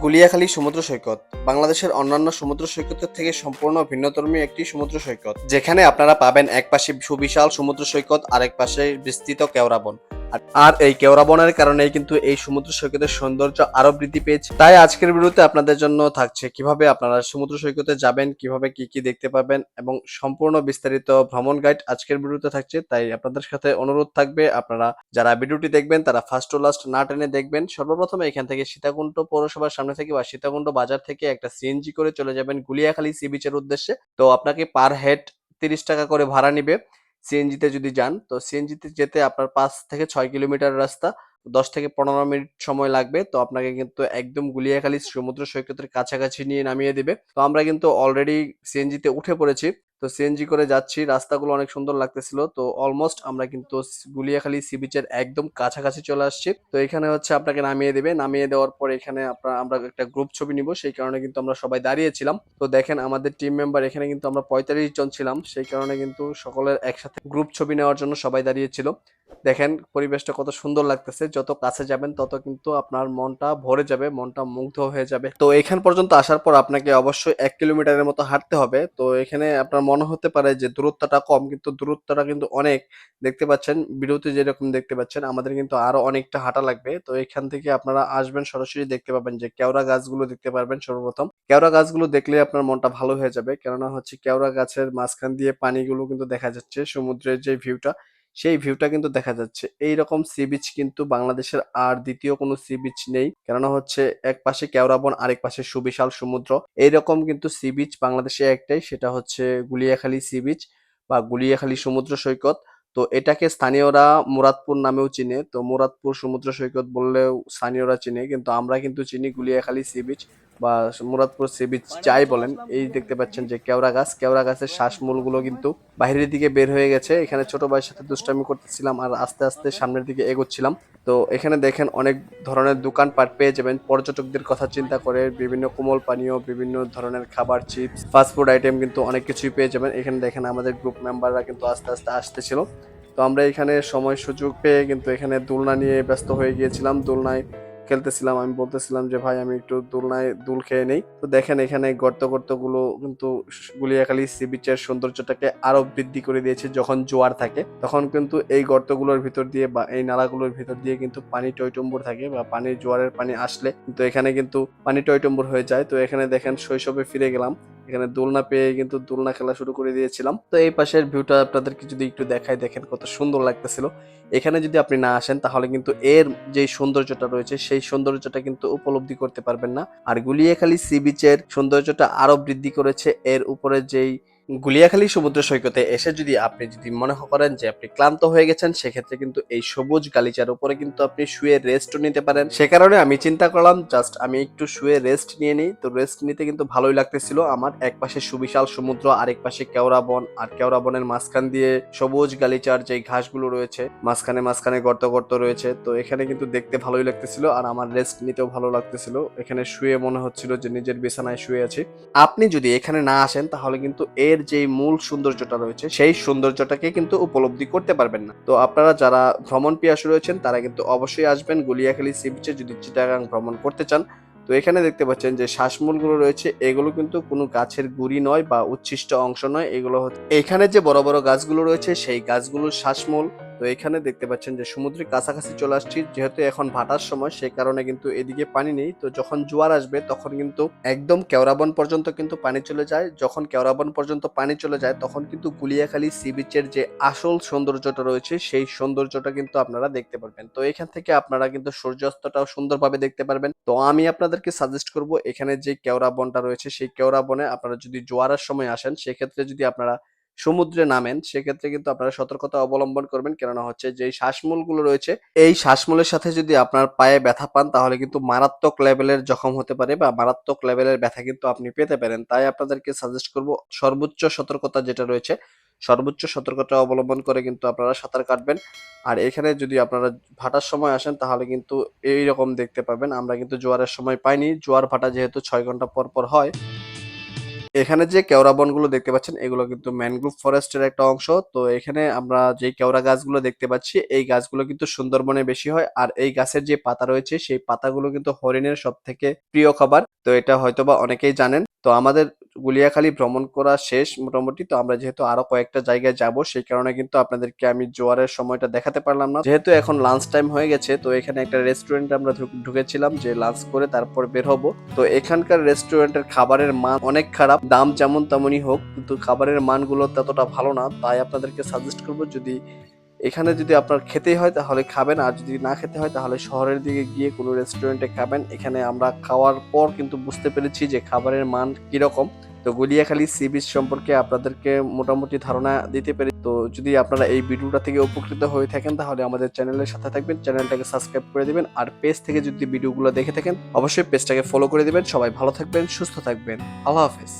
গুলিয়াখালী সমুদ্র সৈকত বাংলাদেশের অন্যান্য সমুদ্র সৈকতের থেকে সম্পূর্ণ ভিন্নধর্মী একটি সমুদ্র সৈকত, যেখানে আপনারা পাবেন এক পাশে সুবিশাল সমুদ্র সৈকত, আরেক পাশে বিস্তৃত কেওড়া বন। আর এই কেওড়া বনের কারণেই কিন্তু এই সমুদ্র সৈকতের সৌন্দর্য আরো বৃদ্ধি পেয়েছে। তাই আজকের ভিডিওতে আপনাদের জন্য থাকছে কিভাবে আপনারা সমুদ্র সৈকতে যাবেন, কিভাবে কি কি দেখতে পাবেন এবং সম্পূর্ণ বিস্তারিত ভ্রমণ গাইড আজকের ভিডিওতে থাকছে। তাই আপনাদের সাথে অনুরোধ থাকবে, আপনারা যারা ভিডিওটি দেখবেন তারা ফার্স্ট টু লাস্ট না টেনে দেখবেন। সর্বপ্রথম এখান থেকে সীতাকুণ্ড পৌরসভার সামনে থেকে বা সীতাকুণ্ড বাজার থেকে একটা সিএনজি করে চলে যাবেন গুলিয়াখালী সি বিচের উদ্দেশ্যে। তো আপনাকে পার হেড 30 টাকা করে ভাড়া নিবে। সিএনজিতে যদি যান, তো সিএনজিতে যেতে আপনার 5 থেকে 6 কিলোমিটার রাস্তা, 10 থেকে 15 মিনিট সময় লাগবে। তো আপনাকে কিন্তু একদম গুলিয়াখালী সমুদ্র সৈকতের কাছাকাছি নিয়ে নামিয়ে দিবে। তো আমরা কিন্তু অলরেডি সিএনজিতে উঠে পড়েছি। তো সিএনজি করে যাচ্ছি, রাস্তাগুলো অনেক সুন্দর লাগতেছিল। তো অলমোস্ট আমরা কিন্তু গুলিয়াখালী সি বিচের একদম কাছাকাছি চলে আসছি। তো এখানে হচ্ছে আপনাকে নামিয়ে দেবে, নামিয়ে দেওয়ার পর এখানে আমরা একটা গ্রুপ ছবি নিব, সেই কারণে কিন্তু আমরা সবাই দাঁড়িয়েছিলাম। তো দেখেন আমাদের টিম মেম্বার এখানে কিন্তু আমরা 45 জন ছিলাম, সেই কারণে কিন্তু সকলের একসাথে গ্রুপ ছবি নেওয়ার জন্য সবাই দাঁড়িয়েছিল। দেখেন পরিবেশটা কত সুন্দর লাগতেছে, যত কাছে যাবেন তত কিন্তু আপনার মনটা ভরে যাবে, মনটা মুগ্ধ হয়ে যাবে। তো এখান পর্যন্ত আসার পর আপনাকে অবশ্যই 1 কিলোমিটারের মতো হাঁটতে হবে। তো এখানে আপনার মনে হতে পারে যে দূরত্বটা কম, কিন্তু দূরত্বটা কিন্তু অনেক। দেখতে পাচ্ছেন ভিডিওতে যেরকম দেখতে পাচ্ছেন, আমাদের কিন্তু আরো অনেকটা হাঁটা লাগবে। তো এখান থেকে আপনারা আসবেন, সরাসরি দেখতে পাবেন যে কেওড়া গাছগুলো দেখতে পারবেন। সর্বপ্রথম কেওড়া গাছগুলো দেখলে আপনার মনটা ভালো হয়ে যাবে, কেননা হচ্ছে কেওড়া গাছের মাঝখান দিয়ে পানিগুলো কিন্তু দেখা যাচ্ছে, সমুদ্রের যে ভিউটা সেই ভিউটা কিন্তু দেখা যাচ্ছে। এইরকম সি বিচ কিন্তু বাংলাদেশের আর দ্বিতীয় কোনো সি বিচ নেই, কেননা হচ্ছে এক পাশে কেওড়া বন, আরেক পাশে সুবিশাল সমুদ্র। এইরকম কিন্তু সি বিচ বাংলাদেশে একটাই, সেটা হচ্ছে গুলিয়াখালী সি বিচ বা গুলিয়াখালী সমুদ্র সৈকত। তো এটাকে স্থানীয়রা মুরাদপুর নামেও চিনে। তো মুরাদপুর সমুদ্র সৈকত বললেও স্থানীয়রা চিনে, কিন্তু আমরা কিন্তু চিনি গুলিয়াখালী সি বিচ বা মুরাদপুর সি বিচ যাই বলেন। এই দেখতে পাচ্ছেন যে কেওড়া গাছ, কেওড়া গাছের শ্বাসমূলগুলো কিন্তু বাইরের দিকে বের হয়ে গেছে। এখানে ছোট ভাইয়ের সাথে দুষ্টামি করতেছিলাম আর আস্তে আস্তে সামনের দিকে এগোচ্ছিলাম। তো এখানে দেখেন অনেক ধরনের দোকানপাট পেয়ে যাবেন। পর্যটকদের কথা চিন্তা করে বিভিন্ন কোমল পানীয়, বিভিন্ন ধরনের খাবার, চিপস, ফাস্টফুড আইটেম কিন্তু অনেক কিছুই পেয়ে যাবেন। এখানে দেখেন আমাদের গ্রুপ মেম্বাররা কিন্তু আস্তে আস্তে আসতেছিল। তো আমরা এখানে সময় সুযোগ পেয়ে কিন্তু এখানে দোলনা নিয়ে ব্যস্ত হয়ে গিয়েছিলাম, দোলনায় খেলতেছিলাম। আমি বলতেছিলাম যে ভাই আমি একটু দোলনায় দোল খেয়ে নেই। তো দেখেন এখানে গর্ত গুলো কিন্তু গুলিয়াখালী সি বিচের সৌন্দর্যটাকে আরো বৃদ্ধি করে দিয়েছে। যখন জোয়ার থাকে তখন কিন্তু এই গর্তগুলোর ভিতর দিয়ে বা এই নালাগুলোর ভিতর দিয়ে কিন্তু পানি টইটুম্বুর থাকে, বা পানির জোয়ারের পানি আসলে কিন্তু এখানে কিন্তু পানি টইটুম্বুর হয়ে যায়। তো এখানে দেখেন শৈশবে ফিরে গেলাম। এখানে দোলনা পেয়ে কিন্তু দোলনা খেলা শুরু করে দিয়েছিলাম। তো এই পাশের ভিউটা আপনাদেরকে যদি একটু দেখাই, দেখেন কত সুন্দর লাগতেছিল। এখানে যদি আপনি না আসেন তাহলে কিন্তু এর যে সৌন্দর্যটা রয়েছে সেই সৌন্দর্যটা কিন্তু উপলব্ধি করতে পারবেন না। আর গুলিয়াখালী সি বিচের সৌন্দর্যটা আরো বৃদ্ধি করেছে এর উপরে যেই গুলিয়াখালী সমুদ্র সৈকতে এসে যদি আপনি মনে করেন যে আপনি ক্লান্ত হয়ে গেছেন, সেক্ষেত্রে কিন্তু এই সবুজ গালিচার উপরে কিন্তু আপনি শুয়ে রেস্টও নিতে পারেন। সে কারণে আমি চিন্তা করলাম জাস্ট আমি একটু শুয়ে রেস্ট নিয়ে নিই। তো রেস্ট নিতে কিন্তু ভালোই লাগতেছিল আমার। এক পাশে সুবিশাল সমুদ্র, আরেক পাশে কেওড়া বন, আর কেওড়া বনের মাঝখান দিয়ে সবুজ গালিচার যে ঘাসগুলো রয়েছে, মাঝখানে মাঝখানে গর্ত রয়েছে। তো এখানে কিন্তু দেখতে ভালোই লাগতেছিল আর আমার রেস্ট নিতেও ভালো লাগতেছিল। এখানে শুয়ে মনে হচ্ছিল যে নিজের বিছানায় শুয়ে আছি। আপনি যদি এখানে না আসেন তাহলে কিন্তু এর যে মূল সৌন্দর্যটা রয়েছে সেই সৌন্দর্যটাকে কিন্তু উপলব্ধি করতে পারবেন না। তো আপনারা যারা ভ্রমণ পিয়াসু রয়েছেন তারা কিন্তু অবশ্যই আসবেন গুলিয়াখালী সি বিচে যদি চিটাগাং ভ্রমণ করতে চান। তো এখানে দেখতে পাচ্ছেন যে শ্বাসমূলগুলো রয়েছে, এগুলো কিন্তু কোনো গাছের গুড়ি নয় বা উচ্ছিষ্ট অংশ নয়, এগুলো হচ্ছে এখানে যে বড় বড় গাছগুলো রয়েছে সেই গাছগুলোর শ্বাসমূল। তো এখানে দেখতে পাচ্ছেন যে সমুদ্রের কাছাকাছি চলে আসছি, যেহেতু এখন ভাটার সময় সেই কারণে কিন্তু এদিকে পানি নেই। তো যখন জোয়ার আসবে তখন কিন্তু একদম কেওড়াবন পর্যন্ত কিন্তু পানি চলে যায়। যখন কেওড়াবন পর্যন্ত পানি চলে যায় তখন কিন্তু গুলিয়াখালী সি বিচের যে আসল সৌন্দর্যটা রয়েছে সেই সৌন্দর্যটা কিন্তু আপনারা দেখতে পারবেন। তো এখান থেকে আপনারা কিন্তু সূর্যাস্তটাও সুন্দরভাবে দেখতে পারবেন। তো আমি আপনাদেরকে সাজেস্ট করব, এখানে যে কেওড়া বনটা রয়েছে সেই কেওড়া বনে আপনারা যদি জোয়ারের সময় আসেন, সেক্ষেত্রে যদি আপনারা সমুদ্রে নামেন সেক্ষেত্রে কিন্তু আপনারা সতর্কতা অবলম্বন করবেন, কেননা হচ্ছে যে শ্বাসমূলগুলো রয়েছে এই শ্বাসমূলের সাথে যদি আপনার পায়ে ব্যথা পান তাহলে কিন্তু মারাত্মক লেভেলের জখম হতে পারে বা মারাত্মক লেভেলের ব্যথা কিন্তু আপনি পেতে পারেন। তাই আপনাদেরকে সাজেস্ট করব সর্বোচ্চ সতর্কতা যেটা রয়েছে, সর্বোচ্চ সতর্কতা অবলম্বন করে কিন্তু আপনারা সাঁতার কাটবেন। আর এখানে যদি আপনারা ভাটার সময় আসেন তাহলে কিন্তু এইরকম দেখতে পাবেন। আমরা কিন্তু জোয়ারের সময় পাইনি, জোয়ার ভাটা যেহেতু 6 ঘন্টা পর পর হয়। এখানে যে কেওড়া বনগুলো দেখতে পাচ্ছেন এগুলো কিন্তু ম্যানগ্রোভ ফরেস্টের একটা অংশ। তো এখানে আমরা যে কেওড়া গাছগুলো দেখতে পাচ্ছি এই গাছগুলো কিন্তু সুন্দরবনে বেশি হয়। আর এই গাছের যে পাতা রয়েছে সেই পাতাগুলো কিন্তু হরিণের সবথেকে প্রিয় খাবার। তো এটা হয়তোবা অনেকেই জানেন। তো আমাদের গুলিয়াখালী ভ্রমণ করা শেষ মোটামুটি। তো আমরা যেহেতু আরো কয়েকটা জায়গায় যাব সেই কারণে কিন্তু আপনাদেরকে আমি জোয়ারের সময়টা দেখাতে পারলাম না। যেহেতু এখন লাঞ্চ টাইম হয়ে গেছে তো এখানে একটা রেস্টুরেন্টে আমরা ঢুকেছিলাম যে লাঞ্চ করে তারপর বের হব। তো এখানকার রেস্টুরেন্টের খাবারের মান অনেক খারাপ। দাম যেমন তেমনই হোক কিন্তু খাবারের মানগুলো ততটা ভালো না। তাই আপনাদেরকে সাজেস্ট করব যদি এখানে যদি আপনার খেতেই হয় তাহলে খাবেন, আর যদি না খেতে হয় তাহলে শহরের দিকে গিয়ে কোনো রেস্টুরেন্টে খাবেন। এখানে আমরা খাওয়ার পর কিন্তু বুঝতে পেরেছি যে খাবারের মান কিরকম। তো গুলিয়াখালী সি বিচ সম্পর্কে আপনাদেরকে মোটামুটি ধারণা দিতে পেরে। তো যদি আপনারা এই ভিডিওটা থেকে উপকৃত হয়ে থাকেন তাহলে আমাদের চ্যানেলের সাথে থাকবেন, চ্যানেলটাকে সাবস্ক্রাইব করে দিবেন। আর পেজ থেকে যদি ভিডিওগুলো দেখে থাকেন অবশ্যই পেজটাকে ফলো করে দিবেন। সবাই ভালো থাকবেন, সুস্থ থাকবেন। আল্লাহ হাফেজ।